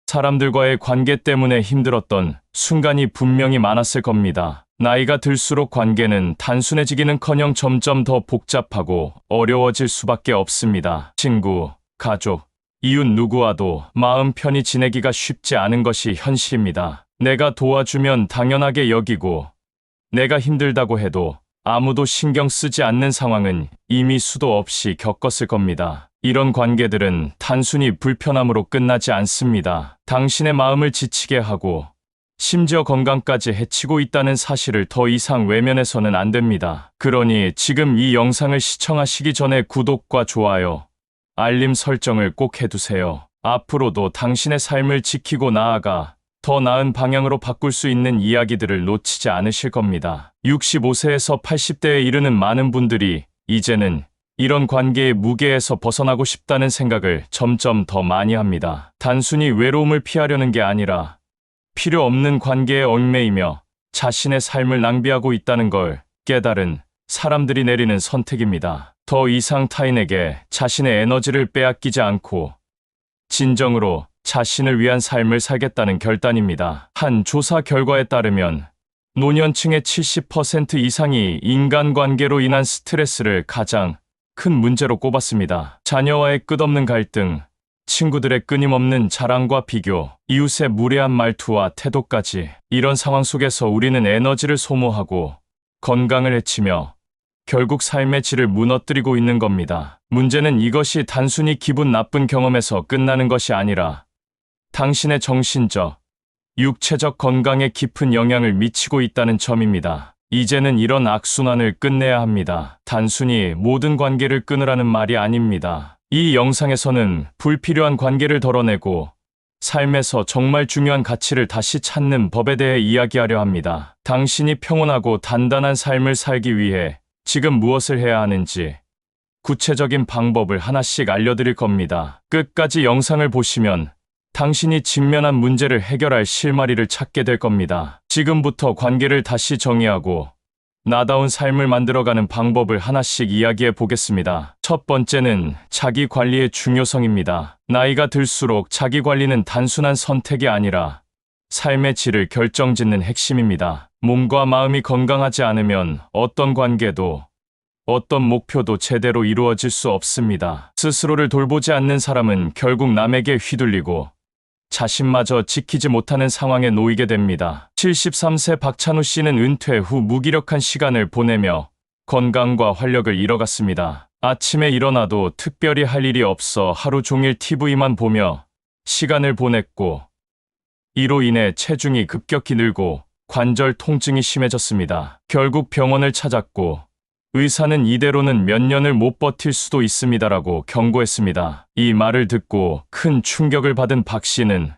사람들과의 관계 때문에 힘들었던 순간이 분명히 많았을 겁니다. 나이가 들수록 관계는 단순해지기는커녕 점점 더 복잡하고 어려워질 수밖에 없습니다. 친구, 가족, 이웃 누구와도 마음 편히 지내기가 쉽지 않은 것이 현실입니다. 내가 도와주면 당연하게 여기고 내가 힘들다고 해도 아무도 신경 쓰지 않는 상황은 이미 수도 없이 겪었을 겁니다. 이런 관계들은 단순히 불편함으로 끝나지 않습니다. 당신의 마음을 지치게 하고 심지어 건강까지 해치고 있다는 사실을 더 이상 외면해서는 안 됩니다. 그러니 지금 이 영상을 시청하시기 전에 구독과 좋아요, 알림 설정을 꼭 해두세요. 앞으로도 당신의 삶을 지키고 나아가 더 나은 방향으로 바꿀 수 있는 이야기들을 놓치지 않으실 겁니다. 65세에서 80대에 이르는 많은 분들이 이제는 이런 관계의 무게에서 벗어나고 싶다는 생각을 점점 더 많이 합니다. 단순히 외로움을 피하려는 게 아니라 필요 없는 관계에 얽매이며 자신의 삶을 낭비하고 있다는 걸 깨달은 사람들이 내리는 선택입니다. 더 이상 타인에게 자신의 에너지를 빼앗기지 않고 진정으로 자신을 위한 삶을 살겠다는 결단입니다. 한 조사 결과에 따르면 노년층의 70% 이상이 인간관계로 인한 스트레스를 가장 큰 문제로 꼽았습니다. 자녀와의 끝없는 갈등, 친구들의 끊임없는 자랑과 비교, 이웃의 무례한 말투와 태도까지, 이런 상황 속에서 우리는 에너지를 소모하고 건강을 해치며 결국 삶의 질을 무너뜨리고 있는 겁니다. 문제는 이것이 단순히 기분 나쁜 경험에서 끝나는 것이 아니라 당신의 정신적, 육체적 건강에 깊은 영향을 미치고 있다는 점입니다. 이제는 이런 악순환을 끝내야 합니다. 단순히 모든 관계를 끊으라는 말이 아닙니다. 이 영상에서는 불필요한 관계를 덜어내고 삶에서 정말 중요한 가치를 다시 찾는 법에 대해 이야기하려 합니다. 당신이 평온하고 단단한 삶을 살기 위해 지금 무엇을 해야 하는지 구체적인 방법을 하나씩 알려드릴 겁니다. 끝까지 영상을 보시면 당신이 직면한 문제를 해결할 실마리를 찾게 될 겁니다. 지금부터 관계를 다시 정의하고 나다운 삶을 만들어가는 방법을 하나씩 이야기해 보겠습니다. 첫 번째는 자기 관리의 중요성입니다. 나이가 들수록 자기 관리는 단순한 선택이 아니라 삶의 질을 결정짓는 핵심입니다. 몸과 마음이 건강하지 않으면 어떤 관계도 어떤 목표도 제대로 이루어질 수 없습니다. 스스로를 돌보지 않는 사람은 결국 남에게 휘둘리고 자신마저 지키지 못하는 상황에 놓이게 됩니다. 73세 박찬우 씨는 은퇴 후 무기력한 시간을 보내며 건강과 활력을 잃어갔습니다. 아침에 일어나도 특별히 할 일이 없어 하루 종일 TV만 보며 시간을 보냈고 이로 인해 체중이 급격히 늘고 관절 통증이 심해졌습니다. 결국 병원을 찾았고 의사는 이대로는 몇 년을 못 버틸 수도 있습니다라고 경고했습니다. 이 말을 듣고 큰 충격을 받은 박 씨는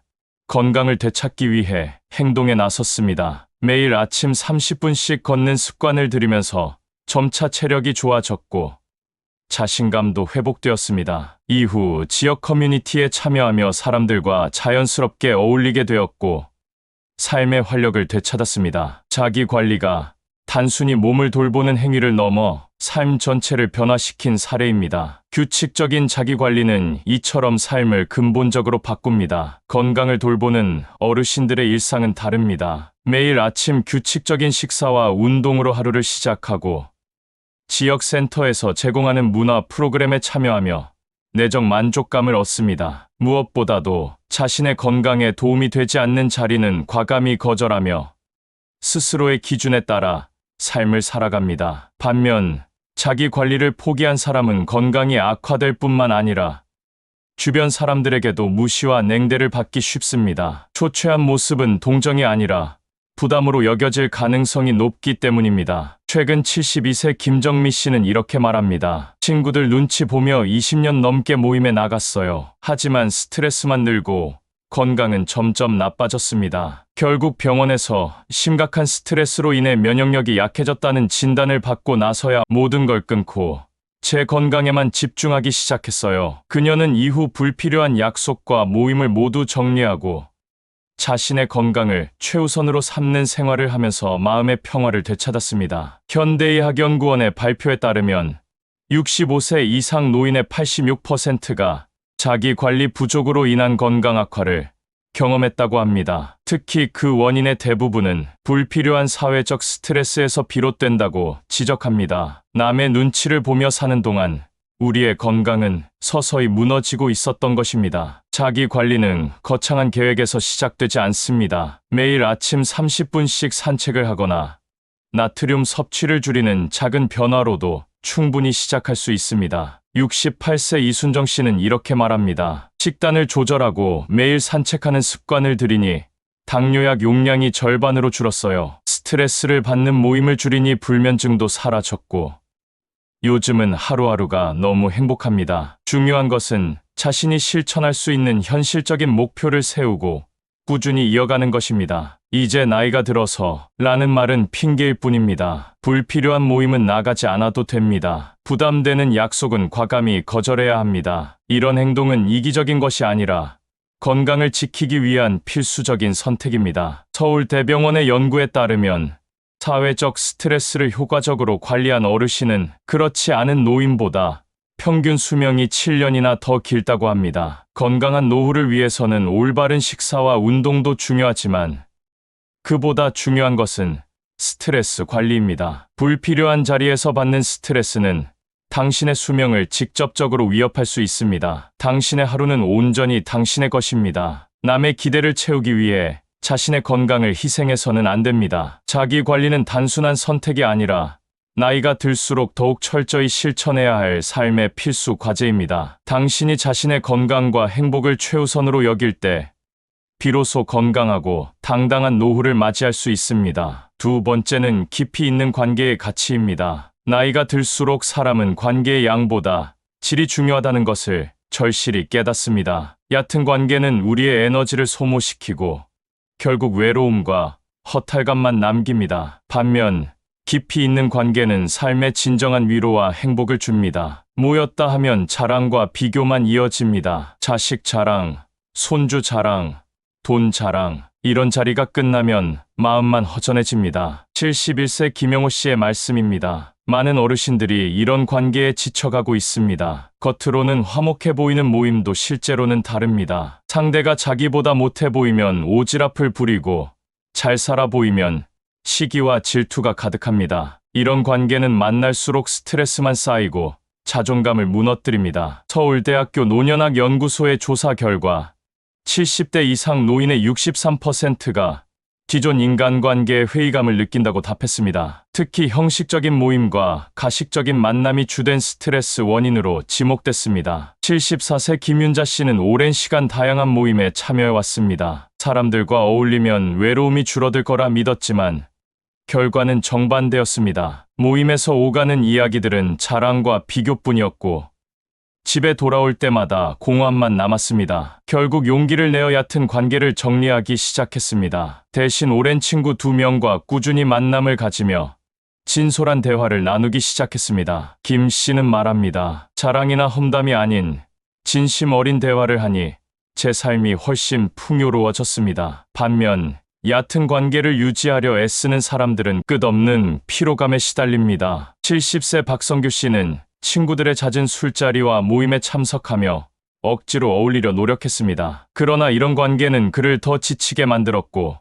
건강을 되찾기 위해 행동에 나섰습니다. 매일 아침 30분씩 걷는 습관을 들이면서 점차 체력이 좋아졌고 자신감도 회복되었습니다. 이후 지역 커뮤니티에 참여하며 사람들과 자연스럽게 어울리게 되었고 삶의 활력을 되찾았습니다. 자기 관리가 단순히 몸을 돌보는 행위를 넘어 삶 전체를 변화시킨 사례입니다. 규칙적인 자기관리는 이처럼 삶을 근본적으로 바꿉니다. 건강을 돌보는 어르신들의 일상은 다릅니다. 매일 아침 규칙적인 식사와 운동으로 하루를 시작하고 지역 센터에서 제공하는 문화 프로그램에 참여하며 내적 만족감을 얻습니다. 무엇보다도 자신의 건강에 도움이 되지 않는 자리는 과감히 거절하며 스스로의 기준에 따라 삶을 살아갑니다. 반면 자기 관리를 포기한 사람은 건강이 악화될 뿐만 아니라 주변 사람들에게도 무시와 냉대를 받기 쉽습니다. 초췌한 모습은 동정이 아니라 부담으로 여겨질 가능성이 높기 때문입니다. 최근 72세 김정미 씨는 이렇게 말합니다. 친구들 눈치 보며 20년 넘게 모임에 나갔어요. 하지만 스트레스만 늘고 건강은 점점 나빠졌습니다. 결국 병원에서 심각한 스트레스로 인해 면역력이 약해졌다는 진단을 받고 나서야 모든 걸 끊고 제 건강에만 집중하기 시작했어요. 그녀는 이후 불필요한 약속과 모임을 모두 정리하고 자신의 건강을 최우선으로 삼는 생활을 하면서 마음의 평화를 되찾았습니다. 현대의학연구원의 발표에 따르면 65세 이상 노인의 86%가 자기 관리 부족으로 인한 건강 악화를 경험했다고 합니다. 특히 그 원인의 대부분은 불필요한 사회적 스트레스에서 비롯된다고 지적합니다. 남의 눈치를 보며 사는 동안 우리의 건강은 서서히 무너지고 있었던 것입니다. 자기 관리는 거창한 계획에서 시작되지 않습니다. 매일 아침 30분씩 산책을 하거나 나트륨 섭취를 줄이는 작은 변화로도 충분히 시작할 수 있습니다. 68세 이순정 씨는 이렇게 말합니다. 식단을 조절하고 매일 산책하는 습관을 들이니 당뇨약 용량이 절반으로 줄었어요. 스트레스를 받는 모임을 줄이니 불면증도 사라졌고 요즘은 하루하루가 너무 행복합니다. 중요한 것은 자신이 실천할 수 있는 현실적인 목표를 세우고 꾸준히 이어가는 것입니다. 이제 나이가 들어서 라는 말은 핑계일 뿐입니다. 불필요한 모임은 나가지 않아도 됩니다. 부담되는 약속은 과감히 거절해야 합니다. 이런 행동은 이기적인 것이 아니라 건강을 지키기 위한 필수적인 선택입니다. 서울대병원의 연구에 따르면 사회적 스트레스를 효과적으로 관리한 어르신은 그렇지 않은 노인보다 평균 수명이 7년이나 더 길다고 합니다. 건강한 노후를 위해서는 올바른 식사와 운동도 중요하지만 그보다 중요한 것은 스트레스 관리입니다. 불필요한 자리에서 받는 스트레스는 당신의 수명을 직접적으로 위협할 수 있습니다. 당신의 하루는 온전히 당신의 것입니다. 남의 기대를 채우기 위해 자신의 건강을 희생해서는 안 됩니다. 자기 관리는 단순한 선택이 아니라 나이가 들수록 더욱 철저히 실천해야 할 삶의 필수 과제입니다. 당신이 자신의 건강과 행복을 최우선으로 여길 때 비로소 건강하고 당당한 노후를 맞이할 수 있습니다. 두 번째는 깊이 있는 관계의 가치입니다. 나이가 들수록 사람은 관계의 양보다 질이 중요하다는 것을 절실히 깨닫습니다. 얕은 관계는 우리의 에너지를 소모시키고 결국 외로움과 허탈감만 남깁니다. 반면 깊이 있는 관계는 삶의 진정한 위로와 행복을 줍니다. 모였다 하면 자랑과 비교만 이어집니다. 자식 자랑, 손주 자랑, 돈 자랑, 이런 자리가 끝나면 마음만 허전해집니다. 71세 김영호 씨의 말씀입니다. 많은 어르신들이 이런 관계에 지쳐가고 있습니다. 겉으로는 화목해 보이는 모임도 실제로는 다릅니다. 상대가 자기보다 못해 보이면 오지랖을 부리고 잘 살아 보이면 시기와 질투가 가득합니다. 이런 관계는 만날수록 스트레스만 쌓이고 자존감을 무너뜨립니다. 서울대학교 노년학 연구소의 조사 결과 70대 이상 노인의 63%가 기존 인간관계에 회의감을 느낀다고 답했습니다. 특히 형식적인 모임과 가식적인 만남이 주된 스트레스 원인으로 지목됐습니다. 74세 김윤자 씨는 오랜 시간 다양한 모임에 참여해왔습니다. 사람들과 어울리면 외로움이 줄어들 거라 믿었지만 결과는 정반대였습니다. 모임에서 오가는 이야기들은 자랑과 비교뿐이었고 집에 돌아올 때마다 공허함만 남았습니다. 결국 용기를 내어 얕은 관계를 정리하기 시작했습니다. 대신 오랜 친구 2명과 꾸준히 만남을 가지며 진솔한 대화를 나누기 시작했습니다. 김 씨는 말합니다. 자랑이나 험담이 아닌 진심 어린 대화를 하니 제 삶이 훨씬 풍요로워졌습니다. 반면 얕은 관계를 유지하려 애쓰는 사람들은 끝없는 피로감에 시달립니다. 70세 박성규 씨는 친구들의 잦은 술자리와 모임에 참석하며 억지로 어울리려 노력했습니다. 그러나 이런 관계는 그를 더 지치게 만들었고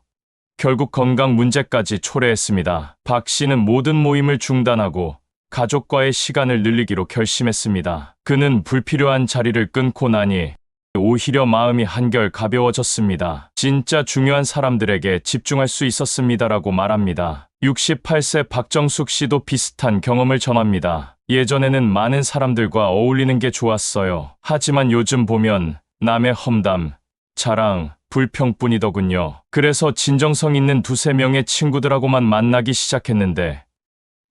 결국 건강 문제까지 초래했습니다. 박 씨는 모든 모임을 중단하고 가족과의 시간을 늘리기로 결심했습니다. 그는 불필요한 자리를 끊고 나니 오히려 마음이 한결 가벼워졌습니다. 진짜 중요한 사람들에게 집중할 수 있었습니다라고 말합니다. 68세 박정숙 씨도 비슷한 경험을 전합니다. 예전에는 많은 사람들과 어울리는 게 좋았어요. 하지만 요즘 보면 남의 험담, 자랑, 불평뿐이더군요. 그래서 진정성 있는 2-3명의 친구들하고만 만나기 시작했는데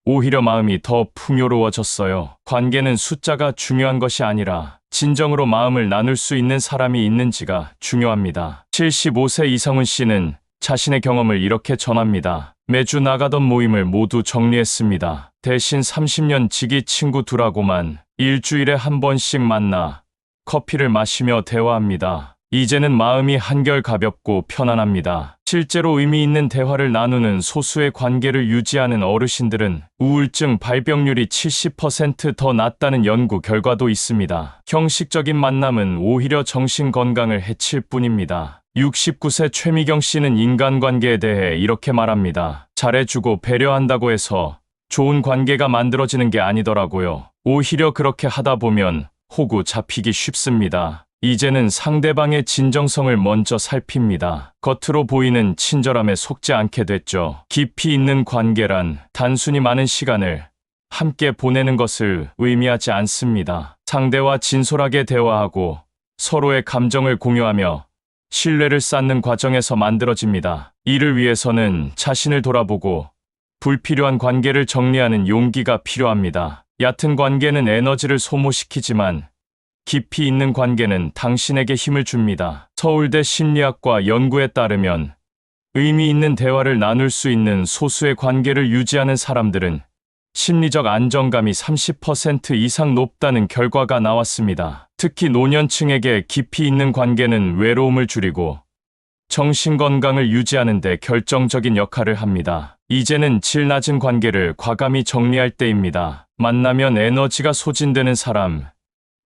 오히려 마음이 더 풍요로워졌어요. 관계는 숫자가 중요한 것이 아니라 진정으로 마음을 나눌 수 있는 사람이 있는지가 중요합니다. 75세 이성훈 씨는 자신의 경험을 이렇게 전합니다. 매주 나가던 모임을 모두 정리했습니다. 대신 30년 지기 친구 2하고만 일주일에 한 번씩 만나 커피를 마시며 대화합니다. 이제는 마음이 한결 가볍고 편안합니다. 실제로 의미 있는 대화를 나누는 소수의 관계를 유지하는 어르신들은 우울증 발병률이 70% 더 낮다는 연구 결과도 있습니다. 형식적인 만남은 오히려 정신 건강을 해칠 뿐입니다. 69세 최미경 씨는 인간관계에 대해 이렇게 말합니다. 잘해주고 배려한다고 해서 좋은 관계가 만들어지는 게 아니더라고요. 오히려 그렇게 하다 보면 호구 잡히기 쉽습니다. 이제는 상대방의 진정성을 먼저 살핍니다. 겉으로 보이는 친절함에 속지 않게 됐죠. 깊이 있는 관계란 단순히 많은 시간을 함께 보내는 것을 의미하지 않습니다. 상대와 진솔하게 대화하고 서로의 감정을 공유하며 신뢰를 쌓는 과정에서 만들어집니다. 이를 위해서는 자신을 돌아보고 불필요한 관계를 정리하는 용기가 필요합니다. 얕은 관계는 에너지를 소모시키지만 깊이 있는 관계는 당신에게 힘을 줍니다. 서울대 심리학과 연구에 따르면 의미 있는 대화를 나눌 수 있는 소수의 관계를 유지하는 사람들은 심리적 안정감이 30% 이상 높다는 결과가 나왔습니다. 특히 노년층에게 깊이 있는 관계는 외로움을 줄이고 정신 건강을 유지하는 데 결정적인 역할을 합니다. 이제는 질 낮은 관계를 과감히 정리할 때입니다. 만나면 에너지가 소진되는 사람,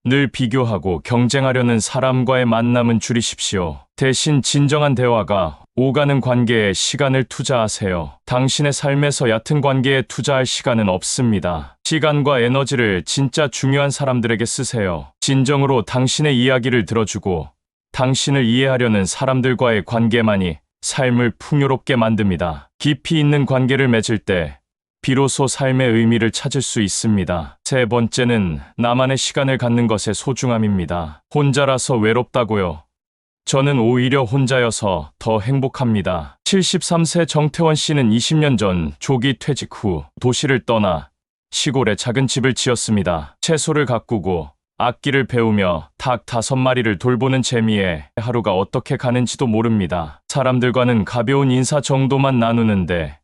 늘 비교하고 경쟁하려는 사람과의 만남은 줄이십시오. 대신 진정한 대화가 오가는 관계에 시간을 투자하세요. 당신의 삶에서 얕은 관계에 투자할 시간은 없습니다. 시간과 에너지를 진짜 중요한 사람들에게 쓰세요. 진정으로 당신의 이야기를 들어주고 당신을 이해하려는 사람들과의 관계만이 삶을 풍요롭게 만듭니다. 깊이 있는 관계를 맺을 때 비로소 삶의 의미를 찾을 수 있습니다. 세 번째는 나만의 시간을 갖는 것의 소중함입니다. 혼자라서 외롭다고요? 저는 오히려 혼자여서 더 행복합니다. 73세 정태원 씨는 20년 전 조기 퇴직 후 도시를 떠나 시골에 작은 집을 지었습니다. 채소를 가꾸고 악기를 배우며 닭 5마리를 돌보는 재미에 하루가 어떻게 가는지도 모릅니다. 사람들과는 가벼운 인사 정도만 나누는데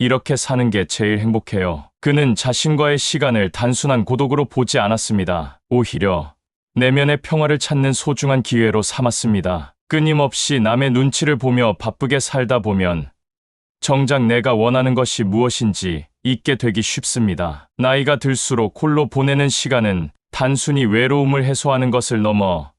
이렇게 사는 게 제일 행복해요. 그는 자신과의 시간을 단순한 고독으로 보지 않았습니다. 오히려 내면의 평화를 찾는 소중한 기회로 삼았습니다. 끊임없이 남의 눈치를 보며 바쁘게 살다 보면 정작 내가 원하는 것이 무엇인지 잊게 되기 쉽습니다. 나이가 들수록 홀로 보내는 시간은 단순히 외로움을 해소하는 것을 넘어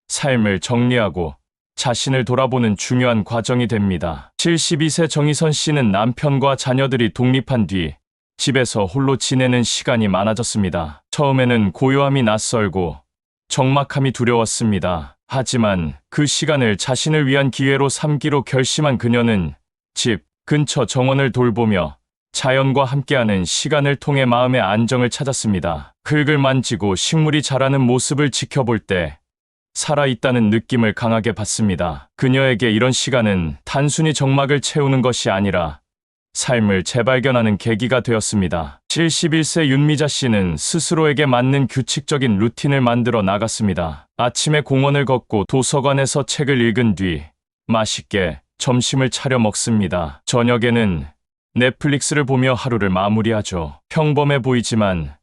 삶을 정리하고 자신을 돌아보는 중요한 과정이 됩니다. 72세 정희선 씨는 남편과 자녀들이 독립한 뒤 집에서 홀로 지내는 시간이 많아졌습니다. 처음에는 고요함이 낯설고 적막함이 두려웠습니다. 하지만 그 시간을 자신을 위한 기회로 삼기로 결심한 그녀는 집 근처 정원을 돌보며 자연과 함께하는 시간을 통해 마음의 안정을 찾았습니다. 흙을 만지고 식물이 자라는 모습을 지켜볼 때 살아있다는 느낌을 강하게 받습니다. 그녀에게 이런 시간은 단순히 적막을 채우는 것이 아니라 삶을 재발견하는 계기가 되었습니다. 71세 윤미자 씨는 스스로에게 맞는 규칙적인 루틴을 만들어 나갔습니다. 아침에 공원을 걷고 도서관에서 책을 읽은 뒤 맛있게 점심을 차려 먹습니다. 저녁에는 넷플릭스를 보며 하루를 마무리하죠. 평범해 보이지만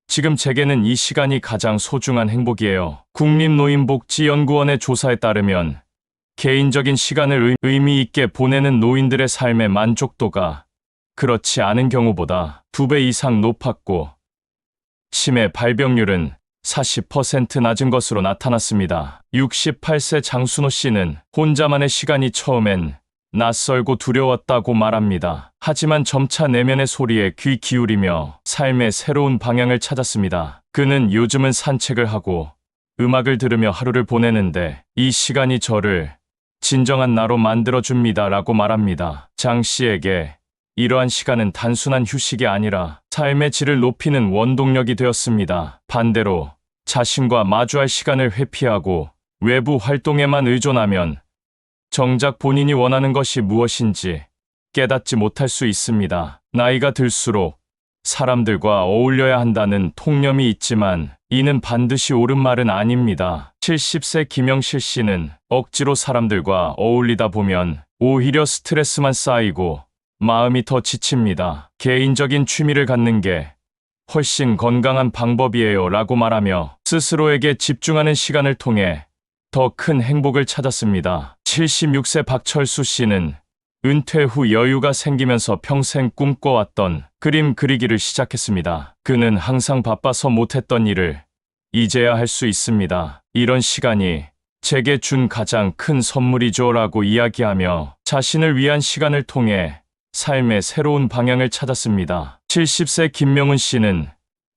지금 제게는 이 시간이 가장 소중한 행복이에요. 국립노인복지연구원의 조사에 따르면 개인적인 시간을 의미 있게 보내는 노인들의 삶의 만족도가 그렇지 않은 경우보다 2배 이상 높았고 치매 발병률은 40% 낮은 것으로 나타났습니다. 68세 장순호 씨는 혼자만의 시간이 처음엔 낯설고 두려웠다고 말합니다. 하지만 점차 내면의 소리에 귀 기울이며 삶의 새로운 방향을 찾았습니다. 그는 요즘은 산책을 하고 음악을 들으며 하루를 보내는데 이 시간이 저를 진정한 나로 만들어줍니다 라고 말합니다. 장 씨에게 이러한 시간은 단순한 휴식이 아니라 삶의 질을 높이는 원동력이 되었습니다. 반대로 자신과 마주할 시간을 회피하고 외부 활동에만 의존하면 정작 본인이 원하는 것이 무엇인지 깨닫지 못할 수 있습니다. 나이가 들수록 사람들과 어울려야 한다는 통념이 있지만 이는 반드시 옳은 말은 아닙니다. 70세 김영실 씨는 억지로 사람들과 어울리다 보면 오히려 스트레스만 쌓이고 마음이 더 지칩니다. 개인적인 취미를 갖는 게 훨씬 건강한 방법이에요 라고 말하며 스스로에게 집중하는 시간을 통해 더 큰 행복을 찾았습니다. 76세 박철수 씨는 은퇴 후 여유가 생기면서 평생 꿈꿔왔던 그림 그리기를 시작했습니다. 그는 항상 바빠서 못했던 일을 이제야 할 수 있습니다. 이런 시간이 제게 준 가장 큰 선물이죠라고 이야기하며 자신을 위한 시간을 통해 삶의 새로운 방향을 찾았습니다. 70세 김명훈 씨는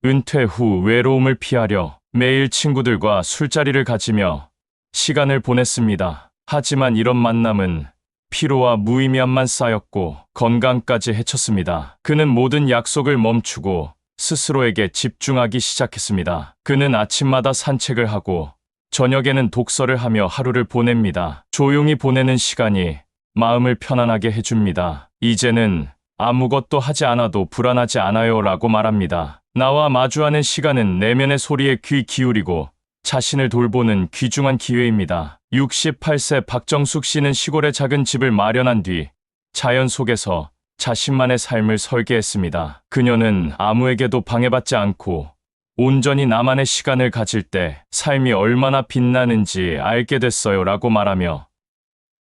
은퇴 후 외로움을 피하려 매일 친구들과 술자리를 가지며 시간을 보냈습니다. 하지만 이런 만남은 피로와 무의미함만 쌓였고 건강까지 해쳤습니다. 그는 모든 약속을 멈추고 스스로에게 집중하기 시작했습니다. 그는 아침마다 산책을 하고 저녁에는 독서를 하며 하루를 보냅니다. 조용히 보내는 시간이 마음을 편안하게 해줍니다. 이제는 아무것도 하지 않아도 불안하지 않아요 라고 말합니다. 나와 마주하는 시간은 내면의 소리에 귀 기울이고 자신을 돌보는 귀중한 기회입니다. 68세 박정숙 씨는 시골에 작은 집을 마련한 뒤 자연 속에서 자신만의 삶을 설계했습니다. 그녀는 아무에게도 방해받지 않고 온전히 나만의 시간을 가질 때 삶이 얼마나 빛나는지 알게 됐어요 라고 말하며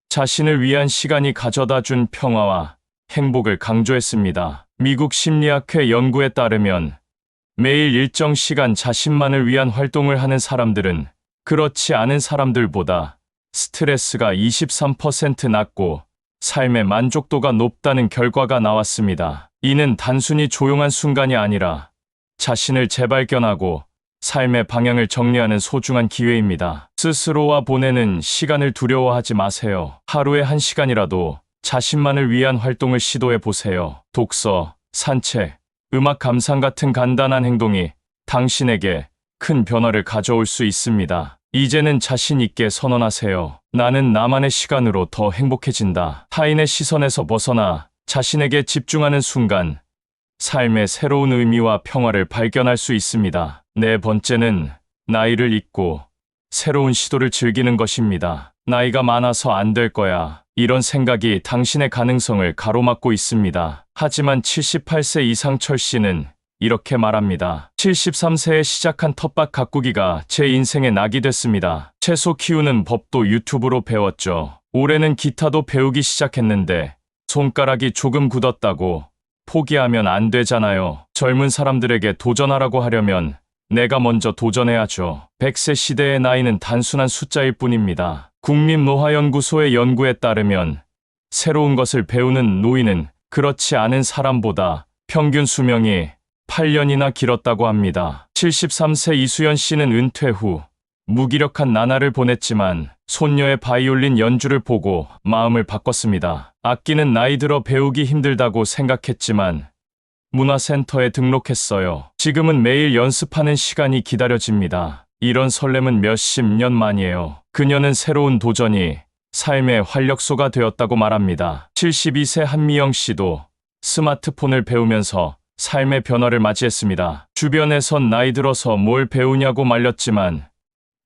자신을 위한 시간이 가져다 준 평화와 행복을 강조했습니다. 미국 심리학회 연구에 따르면 매일 일정 시간 자신만을 위한 활동을 하는 사람들은 그렇지 않은 사람들보다 스트레스가 23% 낮고 삶의 만족도가 높다는 결과가 나왔습니다. 이는 단순히 조용한 순간이 아니라 자신을 재발견하고 삶의 방향을 정리하는 소중한 기회입니다. 스스로와 보내는 시간을 두려워하지 마세요. 하루에 1시간이라도 자신만을 위한 활동을 시도해 보세요. 독서, 산책, 음악 감상 같은 간단한 행동이 당신에게 큰 변화를 가져올 수 있습니다. 이제는 자신 있게 선언하세요. 나는 나만의 시간으로 더 행복해진다. 타인의 시선에서 벗어나 자신에게 집중하는 순간 삶의 새로운 의미와 평화를 발견할 수 있습니다. 네 번째는 나이를 잊고 새로운 시도를 즐기는 것입니다. 나이가 많아서 안 될 거야. 이런 생각이 당신의 가능성을 가로막고 있습니다. 하지만 78세 이상철 씨는 이렇게 말합니다. 73세에 시작한 텃밭 가꾸기가 제 인생의 낙이 됐습니다. 채소 키우는 법도 유튜브로 배웠죠. 올해는 기타도 배우기 시작했는데 손가락이 조금 굳었다고 포기하면 안 되잖아요. 젊은 사람들에게 도전하라고 하려면 내가 먼저 도전해야죠. 100세 시대의 나이는 단순한 숫자일 뿐입니다. 국립노화연구소의 연구에 따르면 새로운 것을 배우는 노인은 그렇지 않은 사람보다 평균 수명이 8년이나 길었다고 합니다. 73세 이수연 씨는 은퇴 후 무기력한 나날을 보냈지만 손녀의 바이올린 연주를 보고 마음을 바꿨습니다. 악기는 나이 들어 배우기 힘들다고 생각했지만 문화센터에 등록했어요. 지금은 매일 연습하는 시간이 기다려집니다. 이런 설렘은 몇십 년 만이에요. 그녀는 새로운 도전이 삶의 활력소가 되었다고 말합니다. 72세 한미영 씨도 스마트폰을 배우면서 삶의 변화를 맞이했습니다. 주변에선 나이 들어서 뭘 배우냐고 말렸지만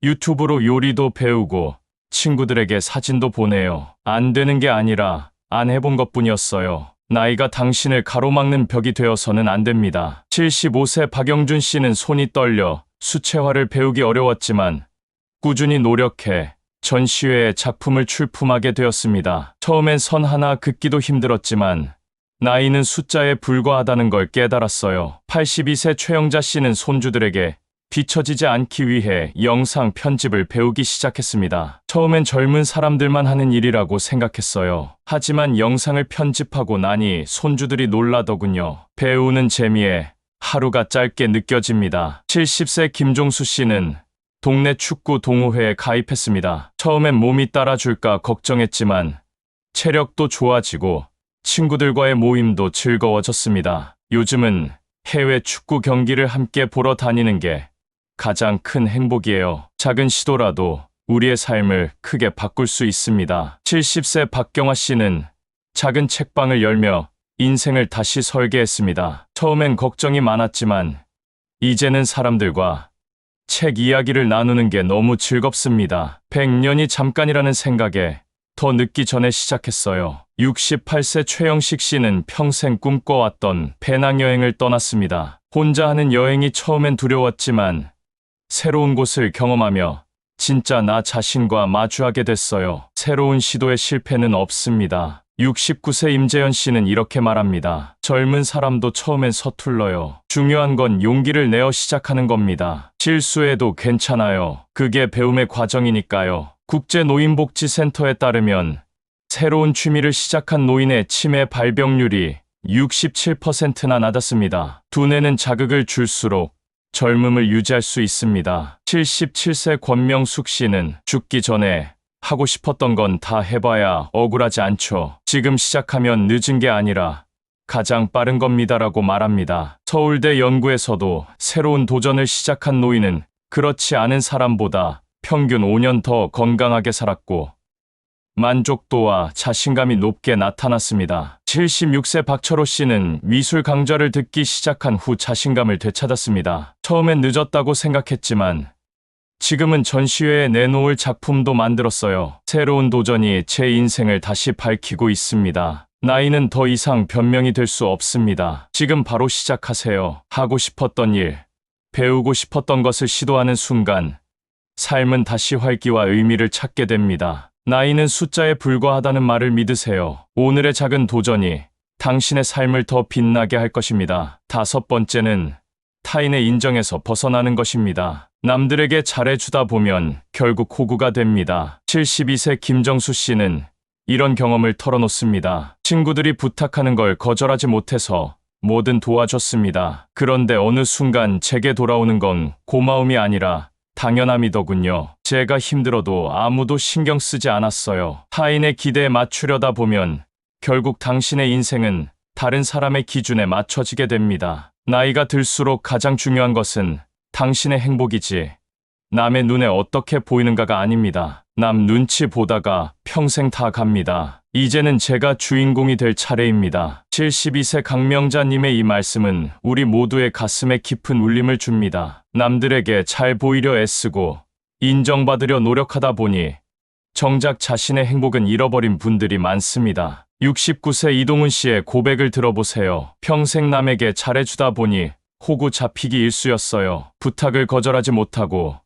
유튜브로 요리도 배우고 친구들에게 사진도 보내요. 안 되는 게 아니라 안 해본 것뿐이었어요. 나이가 당신을 가로막는 벽이 되어서는 안 됩니다. 75세 박영준 씨는 손이 떨려 수채화를 배우기 어려웠지만 꾸준히 노력해 전시회에 작품을 출품하게 되었습니다. 처음엔 선 하나 긋기도 힘들었지만 나이는 숫자에 불과하다는 걸 깨달았어요. 82세 최영자 씨는 손주들에게 뒤처지지 않기 위해 영상 편집을 배우기 시작했습니다. 처음엔 젊은 사람들만 하는 일이라고 생각했어요. 하지만 영상을 편집하고 나니 손주들이 놀라더군요. 배우는 재미에 하루가 짧게 느껴집니다. 70세 김종수 씨는 동네 축구 동호회에 가입했습니다. 처음엔 몸이 따라줄까 걱정했지만 체력도 좋아지고 친구들과의 모임도 즐거워졌습니다. 요즘은 해외 축구 경기를 함께 보러 다니는 게 가장 큰 행복이에요. 작은 시도라도 우리의 삶을 크게 바꿀 수 있습니다. 70세 박경화 씨는 작은 책방을 열며 인생을 다시 설계했습니다. 처음엔 걱정이 많았지만 이제는 사람들과 책 이야기를 나누는 게 너무 즐겁습니다. 100년이 잠깐이라는 생각에 더 늦기 전에 시작했어요. 68세 최영식 씨는 평생 꿈꿔왔던 배낭여행을 떠났습니다. 혼자 하는 여행이 처음엔 두려웠지만 새로운 곳을 경험하며 진짜 나 자신과 마주하게 됐어요. 새로운 시도에 실패는 없습니다. 69세 임재현 씨는 이렇게 말합니다. 젊은 사람도 처음엔 서툴러요. 중요한 건 용기를 내어 시작하는 겁니다. 실수해도 괜찮아요. 그게 배움의 과정이니까요. 국제노인복지센터에 따르면 새로운 취미를 시작한 노인의 치매 발병률이 67%나 낮았습니다. 두뇌는 자극을 줄수록 젊음을 유지할 수 있습니다. 77세 권명숙 씨는 죽기 전에 하고 싶었던 건 다 해봐야 억울하지 않죠. 지금 시작하면 늦은 게 아니라 가장 빠른 겁니다라고 말합니다. 서울대 연구에서도 새로운 도전을 시작한 노인은 그렇지 않은 사람보다 평균 5년 더 건강하게 살았고 만족도와 자신감이 높게 나타났습니다. 76세 박철호 씨는 미술 강좌를 듣기 시작한 후 자신감을 되찾았습니다. 처음엔 늦었다고 생각했지만 지금은 전시회에 내놓을 작품도 만들었어요. 새로운 도전이 제 인생을 다시 밝히고 있습니다. 나이는 더 이상 변명이 될 수 없습니다. 지금 바로 시작하세요. 하고 싶었던 일, 배우고 싶었던 것을 시도하는 순간 삶은 다시 활기와 의미를 찾게 됩니다. 나이는 숫자에 불과하다는 말을 믿으세요. 오늘의 작은 도전이 당신의 삶을 더 빛나게 할 것입니다. 5번째는 타인의 인정에서 벗어나는 것입니다. 남들에게 잘해주다 보면 결국 호구가 됩니다. 72세 김정수 씨는 이런 경험을 털어놓습니다. 친구들이 부탁하는 걸 거절하지 못해서 뭐든 도와줬습니다. 그런데 어느 순간 제게 돌아오는 건 고마움이 아니라 당연함이더군요. 제가 힘들어도 아무도 신경 쓰지 않았어요. 타인의 기대에 맞추려다 보면 결국 당신의 인생은 다른 사람의 기준에 맞춰지게 됩니다. 나이가 들수록 가장 중요한 것은 당신의 행복이지 남의 눈에 어떻게 보이는가가 아닙니다. 남 눈치 보다가 평생 다 갑니다. 이제는 제가 주인공이 될 차례입니다. 72세 강명자님의 이 말씀은 우리 모두의 가슴에 깊은 울림을 줍니다. 남들에게 잘 보이려 애쓰고 인정받으려 노력하다 보니 정작 자신의 행복은 잃어버린 분들이 많습니다. 69세 이동훈 씨의 고백을 들어보세요. 평생 남에게 잘해주다 보니 호구 잡히기 일쑤였어요. 부탁을 거절하지 못하고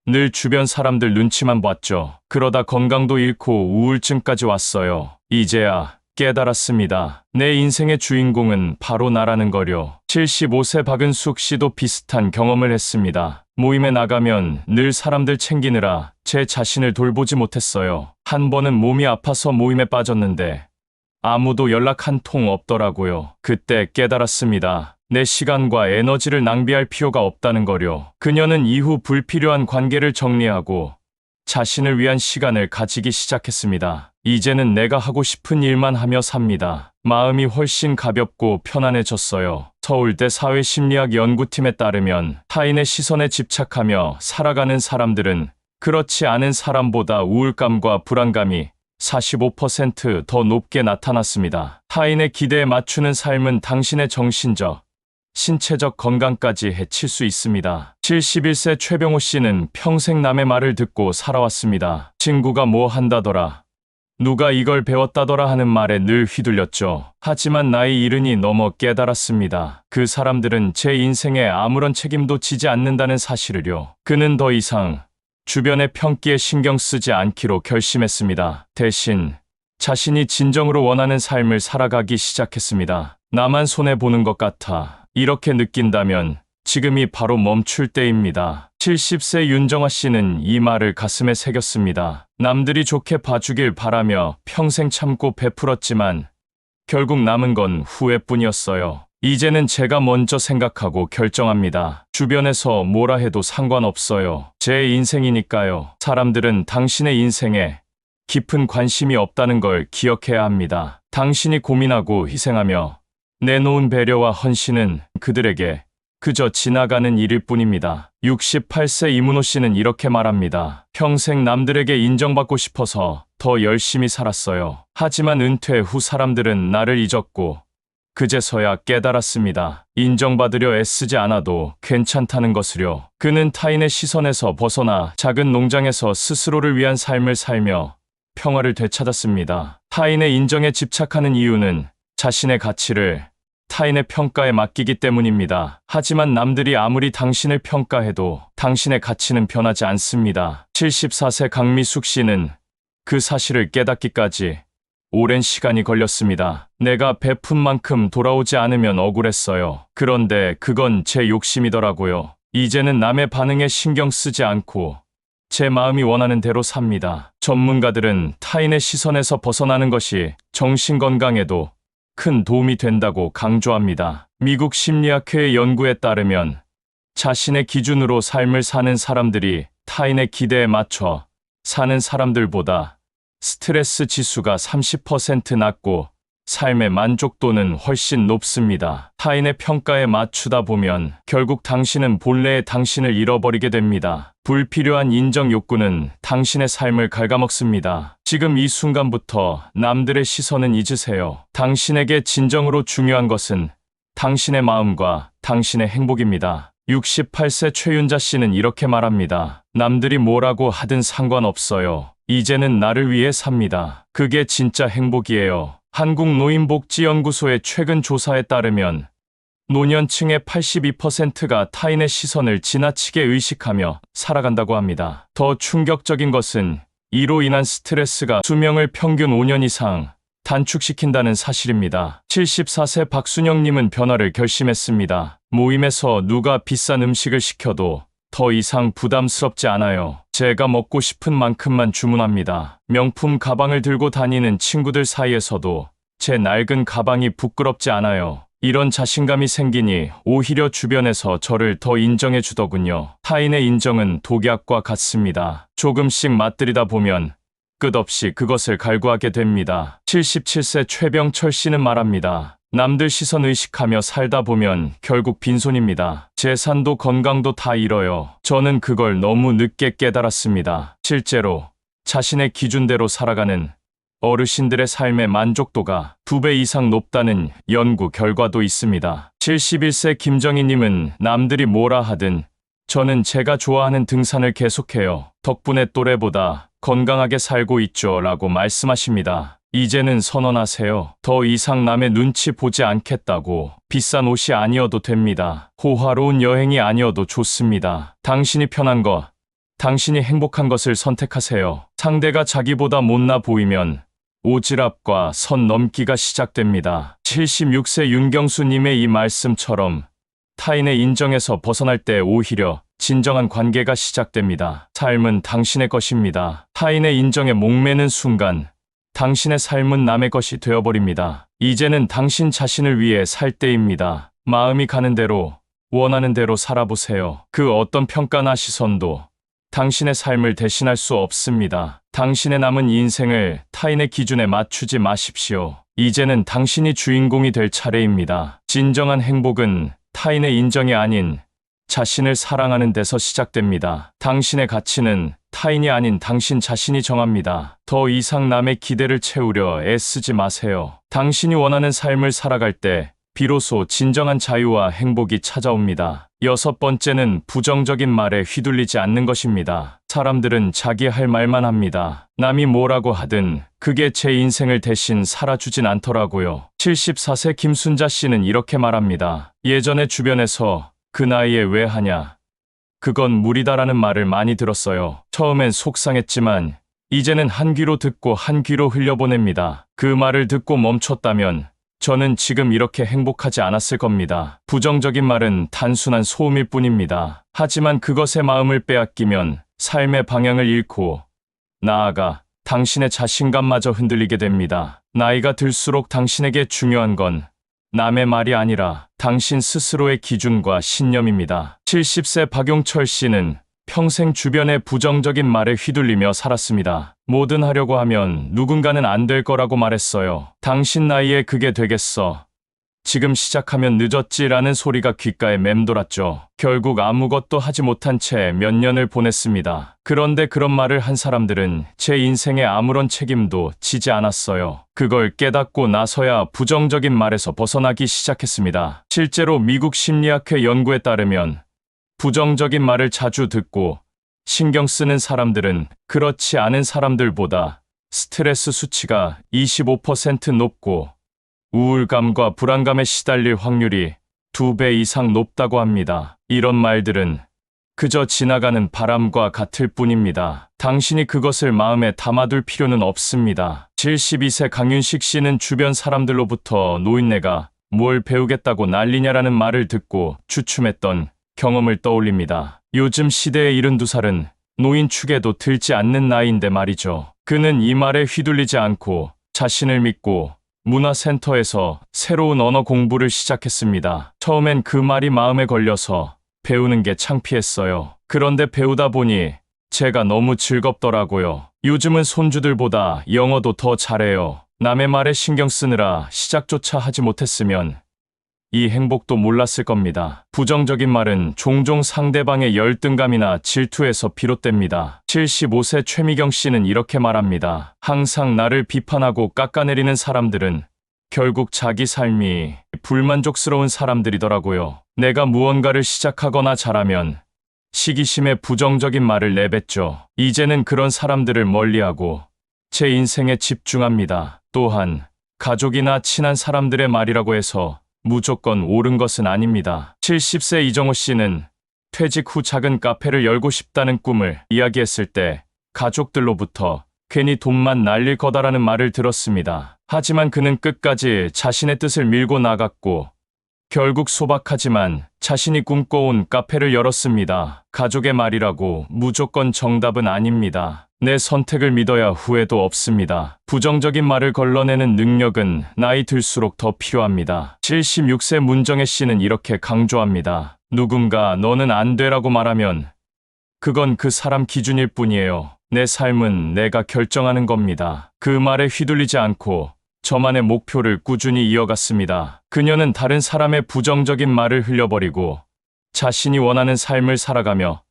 늘 주변 사람들 눈치만 봤죠. 그러다 건강도 잃고 우울증까지 왔어요. 이제야 깨달았습니다. 내 인생의 주인공은 바로 나라는 거요. 75세 박은숙 씨도 비슷한 경험을 했습니다. 모임에 나가면 늘 사람들 챙기느라 제 자신을 돌보지 못했어요. 한 번은 몸이 아파서 모임에 빠졌는데 아무도 연락 한 통 없더라고요. 그때 깨달았습니다. 내 시간과 에너지를 낭비할 필요가 없다는 거요. 그녀는 이후 불필요한 관계를 정리하고 자신을 위한 시간을 가지기 시작했습니다. 이제는 내가 하고 싶은 일만 하며 삽니다. 마음이 훨씬 가볍고 편안해졌어요. 서울대 사회심리학 연구팀에 따르면 타인의 시선에 집착하며 살아가는 사람들은 그렇지 않은 사람보다 우울감과 불안감이 45% 더 높게 나타났습니다. 타인의 기대에 맞추는 삶은 당신의 정신적, 신체적 건강까지 해칠 수 있습니다. 71세 최병호 씨는 평생 남의 말을 듣고 살아왔습니다. 친구가 뭐 한다더라, 누가 이걸 배웠다더라 하는 말에 늘 휘둘렸죠. 하지만 나이 이른이 넘어 깨달았습니다. 그 사람들은 제 인생에 아무런 책임도 지지 않는다는 사실을요. 그는 더 이상 주변의 평기에 신경 쓰지 않기로 결심했습니다. 대신 자신이 진정으로 원하는 삶을 살아가기 시작했습니다. 나만 손해보는 것 같아 이렇게 느낀다면 지금이 바로 멈출 때입니다. 70세 윤정아 씨는 이 말을 가슴에 새겼습니다. 남들이 좋게 봐주길 바라며 평생 참고 베풀었지만 결국 남은 건 후회뿐이었어요. 이제는 제가 먼저 생각하고 결정합니다. 주변에서 뭐라 해도 상관없어요. 제 인생이니까요. 사람들은 당신의 인생에 깊은 관심이 없다는 걸 기억해야 합니다. 당신이 고민하고 희생하며 내놓은 배려와 헌신은 그들에게 그저 지나가는 일일 뿐입니다. 68세 이문호 씨는 이렇게 말합니다. 평생 남들에게 인정받고 싶어서 더 열심히 살았어요. 하지만 은퇴 후 사람들은 나를 잊었고 그제서야 깨달았습니다. 인정받으려 애쓰지 않아도 괜찮다는 것을요. 그는 타인의 시선에서 벗어나 작은 농장에서 스스로를 위한 삶을 살며 평화를 되찾았습니다. 타인의 인정에 집착하는 이유는 자신의 가치를 타인의 평가에 맡기기 때문입니다. 하지만 남들이 아무리 당신을 평가해도 당신의 가치는 변하지 않습니다. 74세 강미숙 씨는 그 사실을 깨닫기까지 오랜 시간이 걸렸습니다. 내가 베푼 만큼 돌아오지 않으면 억울했어요. 그런데 그건 제 욕심이더라고요. 이제는 남의 반응에 신경 쓰지 않고 제 마음이 원하는 대로 삽니다. 전문가들은 타인의 시선에서 벗어나는 것이 정신 건강에도 큰 도움이 된다고 강조합니다. 미국 심리학회의 연구에 따르면 자신의 기준으로 삶을 사는 사람들이 타인의 기대에 맞춰 사는 사람들보다 스트레스 지수가 30% 낮고 삶의 만족도는 훨씬 높습니다. 타인의 평가에 맞추다 보면 결국 당신은 본래의 당신을 잃어버리게 됩니다. 불필요한 인정 욕구는 당신의 삶을 갉아먹습니다. 지금 이 순간부터 남들의 시선은 잊으세요. 당신에게 진정으로 중요한 것은 당신의 마음과 당신의 행복입니다. 68세 최윤자 씨는 이렇게 말합니다. 남들이 뭐라고 하든 상관없어요. 이제는 나를 위해 삽니다. 그게 진짜 행복이에요. 한국노인복지연구소의 최근 조사에 따르면 노년층의 82%가 타인의 시선을 지나치게 의식하며 살아간다고 합니다. 더 충격적인 것은 이로 인한 스트레스가 수명을 평균 5년 이상 단축시킨다는 사실입니다. 74세 박순영님은 변화를 결심했습니다. 모임에서 누가 비싼 음식을 시켜도 더 이상 부담스럽지 않아요. 제가 먹고 싶은 만큼만 주문합니다. 명품 가방을 들고 다니는 친구들 사이에서도 제 낡은 가방이 부끄럽지 않아요. 이런 자신감이 생기니 오히려 주변에서 저를 더 인정해 주더군요. 타인의 인정은 독약과 같습니다. 조금씩 맛들이다 보면 끝없이 그것을 갈구하게 됩니다. 77세 최병철 씨는 말합니다. 남들 시선 의식하며 살다 보면 결국 빈손입니다. 재산도 건강도 다 잃어요. 저는 그걸 너무 늦게 깨달았습니다. 실제로 자신의 기준대로 살아가는 어르신들의 삶의 만족도가 2배 이상 높다는 연구 결과도 있습니다. 71세 김정희님은 남들이 뭐라 하든 저는 제가 좋아하는 등산을 계속해요. 덕분에 또래보다 건강하게 살고 있죠 라고 말씀하십니다. 이제는 선언하세요. 더 이상 남의 눈치 보지 않겠다고. 비싼 옷이 아니어도 됩니다. 호화로운 여행이 아니어도 좋습니다. 당신이 편한 것, 당신이 행복한 것을 선택하세요. 상대가 자기보다 못나 보이면 오지랖과 선 넘기가 시작됩니다. 76세 윤경수님의 이 말씀처럼 타인의 인정에서 벗어날 때 오히려 진정한 관계가 시작됩니다. 삶은 당신의 것입니다. 타인의 인정에 목매는 순간 당신의 삶은 남의 것이 되어버립니다. 이제는 당신 자신을 위해 살 때입니다. 마음이 가는 대로, 원하는 대로 살아보세요. 그 어떤 평가나 시선도 당신의 삶을 대신할 수 없습니다. 당신의 남은 인생을 타인의 기준에 맞추지 마십시오. 이제는 당신이 주인공이 될 차례입니다. 진정한 행복은 타인의 인정이 아닌 자신을 사랑하는 데서 시작됩니다. 당신의 가치는 타인이 아닌 당신 자신이 정합니다. 더 이상 남의 기대를 채우려 애쓰지 마세요. 당신이 원하는 삶을 살아갈 때 비로소 진정한 자유와 행복이 찾아옵니다. 6번째는 부정적인 말에 휘둘리지 않는 것입니다. 사람들은 자기 할 말만 합니다. 남이 뭐라고 하든 그게 제 인생을 대신 살아주진 않더라고요. 74세 김순자 씨는 이렇게 말합니다. 예전에 주변에서 그 나이에 왜 하냐? 그건 무리다라는 말을 많이 들었어요. 처음엔 속상했지만 이제는 한 귀로 듣고 한 귀로 흘려보냅니다. 그 말을 듣고 멈췄다면 저는 지금 이렇게 행복하지 않았을 겁니다. 부정적인 말은 단순한 소음일 뿐입니다. 하지만 그것의 마음을 빼앗기면 삶의 방향을 잃고 나아가 당신의 자신감마저 흔들리게 됩니다. 나이가 들수록 당신에게 중요한 건 남의 말이 아니라 당신 스스로의 기준과 신념입니다. 70세 박용철 씨는 평생 주변의 부정적인 말에 휘둘리며 살았습니다. 뭐든 하려고 하면 누군가는 안 될 거라고 말했어요. 당신 나이에 그게 되겠어. 지금 시작하면 늦었지라는 소리가 귓가에 맴돌았죠. 결국 아무것도 하지 못한 채 몇 년을 보냈습니다. 그런데 그런 말을 한 사람들은 제 인생에 아무런 책임도 지지 않았어요. 그걸 깨닫고 나서야 부정적인 말에서 벗어나기 시작했습니다. 실제로 미국 심리학회 연구에 따르면 부정적인 말을 자주 듣고 신경 쓰는 사람들은 그렇지 않은 사람들보다 스트레스 수치가 25% 높고 우울감과 불안감에 시달릴 확률이 2배 이상 높다고 합니다. 이런 말들은 그저 지나가는 바람과 같을 뿐입니다. 당신이 그것을 마음에 담아둘 필요는 없습니다. 72세 강윤식 씨는 주변 사람들로부터 노인네가 뭘 배우겠다고 난리냐라는 말을 듣고 주춤했던 경험을 떠올립니다. 요즘 시대의 72살은 노인 축에도 들지 않는 나이인데 말이죠. 그는 이 말에 휘둘리지 않고 자신을 믿고 문화센터에서 새로운 언어 공부를 시작했습니다. 처음엔 그 말이 마음에 걸려서 배우는 게 창피했어요. 그런데 배우다 보니 제가 너무 즐겁더라고요. 요즘은 손주들보다 영어도 더 잘해요. 남의 말에 신경 쓰느라 시작조차 하지 못했으면 이 행복도 몰랐을 겁니다. 부정적인 말은 종종 상대방의 열등감이나 질투에서 비롯됩니다. 75세 최미경 씨는 이렇게 말합니다. 항상 나를 비판하고 깎아내리는 사람들은 결국 자기 삶이 불만족스러운 사람들이더라고요. 내가 무언가를 시작하거나 잘하면 시기심에 부정적인 말을 내뱉죠. 이제는 그런 사람들을 멀리하고 제 인생에 집중합니다. 또한 가족이나 친한 사람들의 말이라고 해서 무조건 옳은 것은 아닙니다. 70세 이정호 씨는 퇴직 후 작은 카페를 열고 싶다는 꿈을 이야기했을 때 가족들로부터 괜히 돈만 날릴 거다라는 말을 들었습니다. 하지만 그는 끝까지 자신의 뜻을 밀고 나갔고 결국 소박하지만 자신이 꿈꿔온 카페를 열었습니다. 가족의 말이라고 무조건 정답은 아닙니다. 내 선택을 믿어야 후회도 없습니다. 부정적인 말을 걸러내는 능력은 나이 들수록 더 필요합니다. 76세 문정혜 씨는 이렇게 강조합니다. 누군가 너는 안 돼라고 말하면 그건 그 사람 기준일 뿐이에요. 내 삶은 내가 결정하는 겁니다. 그 말에 휘둘리지 않고 저만의 목표를 꾸준히 이어갔습니다. 그녀는 다른 사람의 부정적인 말을 흘려버리고 자신이 원하는 삶을 살아가며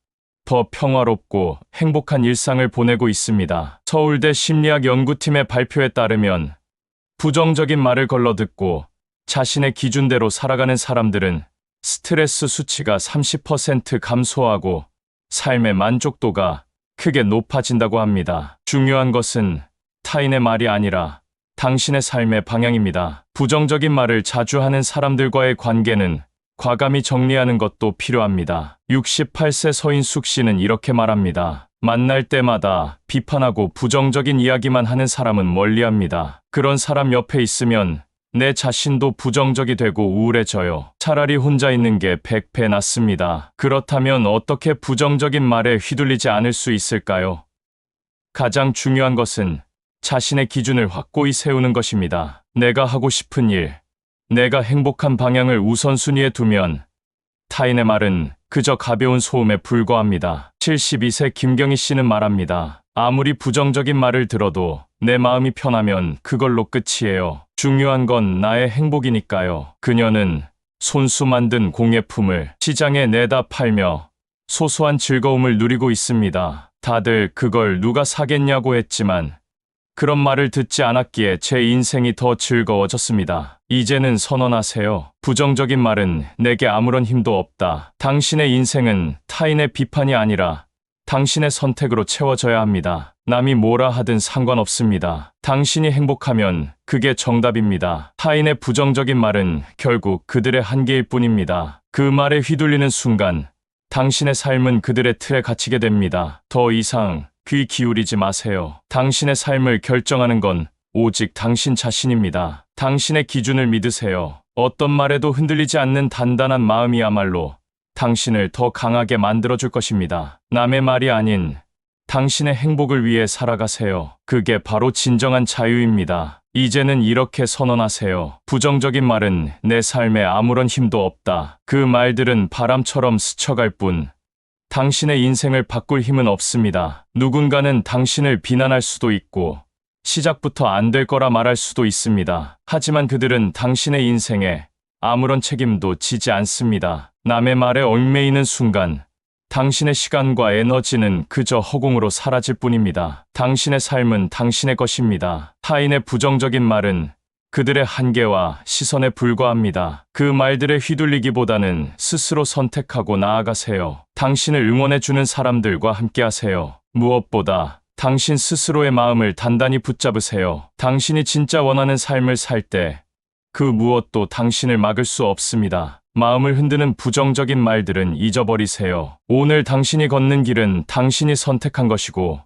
더 평화롭고 행복한 일상을 보내고 있습니다. 서울대 심리학 연구팀의 발표에 따르면 부정적인 말을 걸러듣고 자신의 기준대로 살아가는 사람들은 스트레스 수치가 30% 감소하고 삶의 만족도가 크게 높아진다고 합니다. 중요한 것은 타인의 말이 아니라 당신의 삶의 방향입니다. 부정적인 말을 자주 하는 사람들과의 관계는 과감히 정리하는 것도 필요합니다. 68세 서인숙 씨는 이렇게 말합니다. 만날 때마다 비판하고 부정적인 이야기만 하는 사람은 멀리합니다. 그런 사람 옆에 있으면 내 자신도 부정적이 되고 우울해져요. 차라리 혼자 있는 게 100배 낫습니다. 그렇다면 어떻게 부정적인 말에 휘둘리지 않을 수 있을까요? 가장 중요한 것은 자신의 기준을 확고히 세우는 것입니다. 내가 하고 싶은 일, 내가 행복한 방향을 우선순위에 두면 타인의 말은 그저 가벼운 소음에 불과합니다. 72세 김경희 씨는 말합니다. 아무리 부정적인 말을 들어도 내 마음이 편하면 그걸로 끝이에요. 중요한 건 나의 행복이니까요. 그녀는 손수 만든 공예품을 시장에 내다 팔며 소소한 즐거움을 누리고 있습니다. 다들 그걸 누가 사겠냐고 했지만 그런 말을 듣지 않았기에 제 인생이 더 즐거워졌습니다. 이제는 선언하세요. 부정적인 말은 내게 아무런 힘도 없다. 당신의 인생은 타인의 비판이 아니라 당신의 선택으로 채워져야 합니다. 남이 뭐라 하든 상관없습니다. 당신이 행복하면 그게 정답입니다. 타인의 부정적인 말은 결국 그들의 한계일 뿐입니다. 그 말에 휘둘리는 순간 당신의 삶은 그들의 틀에 갇히게 됩니다. 더 이상 귀 기울이지 마세요. 당신의 삶을 결정하는 건 오직 당신 자신입니다. 당신의 기준을 믿으세요. 어떤 말에도 흔들리지 않는 단단한 마음이야말로 당신을 더 강하게 만들어줄 것입니다. 남의 말이 아닌 당신의 행복을 위해 살아가세요. 그게 바로 진정한 자유입니다. 이제는 이렇게 선언하세요. 부정적인 말은 내 삶에 아무런 힘도 없다. 그 말들은 바람처럼 스쳐갈 뿐 당신의 인생을 바꿀 힘은 없습니다. 누군가는 당신을 비난할 수도 있고 시작부터 안 될 거라 말할 수도 있습니다. 하지만 그들은 당신의 인생에 아무런 책임도 지지 않습니다. 남의 말에 얽매이는 순간 당신의 시간과 에너지는 그저 허공으로 사라질 뿐입니다. 당신의 삶은 당신의 것입니다. 타인의 부정적인 말은 그들의 한계와 시선에 불과합니다. 그 말들에 휘둘리기보다는 스스로 선택하고 나아가세요. 당신을 응원해주는 사람들과 함께하세요. 무엇보다 당신 스스로의 마음을 단단히 붙잡으세요. 당신이 진짜 원하는 삶을 살 때 그 무엇도 당신을 막을 수 없습니다. 마음을 흔드는 부정적인 말들은 잊어버리세요. 오늘 당신이 걷는 길은 당신이 선택한 것이고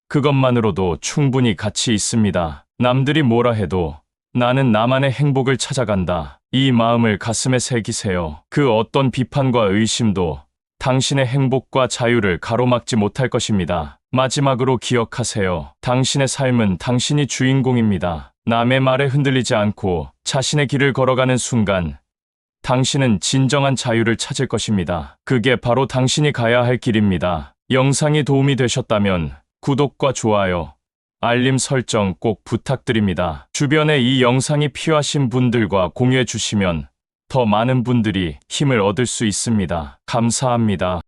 그것만으로도 충분히 가치 있습니다. 남들이 뭐라 해도 나는 나만의 행복을 찾아간다. 이 마음을 가슴에 새기세요. 그 어떤 비판과 의심도 당신의 행복과 자유를 가로막지 못할 것입니다. 마지막으로 기억하세요. 당신의 삶은 당신이 주인공입니다. 남의 말에 흔들리지 않고 자신의 길을 걸어가는 순간 당신은 진정한 자유를 찾을 것입니다. 그게 바로 당신이 가야 할 길입니다. 영상이 도움이 되셨다면 구독과 좋아요, 알림 설정 꼭 부탁드립니다. 주변에 이 영상이 필요하신 분들과 공유해 주시면 더 많은 분들이 힘을 얻을 수 있습니다. 감사합니다.